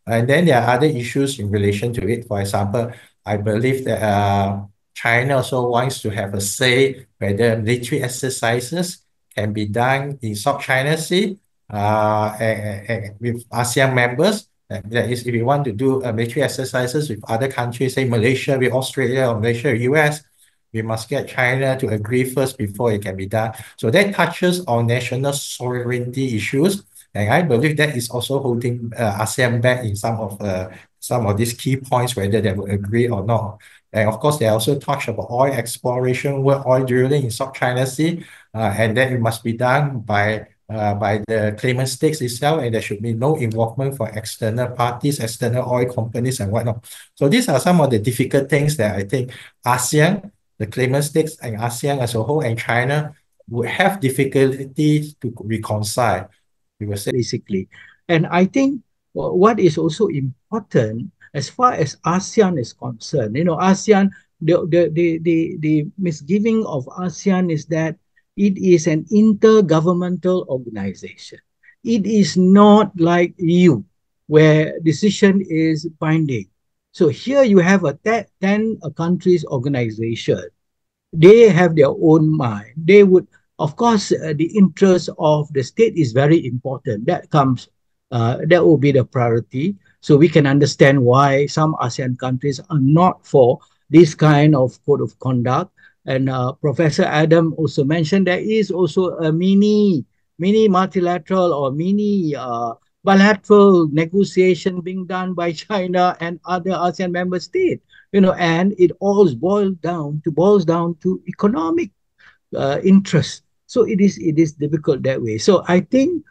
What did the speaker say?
And then there are other issues in relation to it. For example, I believe that China also wants to have a say whether military exercises can be done in South China Sea with ASEAN members. That is, if you want to do military exercises with other countries, say Malaysia with Australia or Malaysia with US, we must get China to agree first before it can be done. So that touches on national sovereignty issues. And I believe that is also holding ASEAN back in some of these key points, whether they will agree or not. And of course, they also touch about oil exploration, oil drilling in South China Sea, and that it must be done by the claimant states itself, and there should be no involvement for external parties, external oil companies, and whatnot. So these are some of the difficult things that I think ASEAN, the claimant states, and ASEAN as a whole, and China would have difficulty to reconcile. We will say basically. And I think what is also important as far as ASEAN is concerned, ASEAN, the misgiving of ASEAN is that it is an intergovernmental organization. It is not like EU, where decision is binding. So here you have a 10 countries organization. They have their own mind. They would, of course, the interest of the state is very important. That will be the priority. So we can understand why some ASEAN countries are not for this kind of code of conduct. And Professor Adam also mentioned there is also a mini multilateral or mini bilateral negotiation being done by China and other ASEAN member states. And it all boils down to economic interest. So it is difficult that way. So I think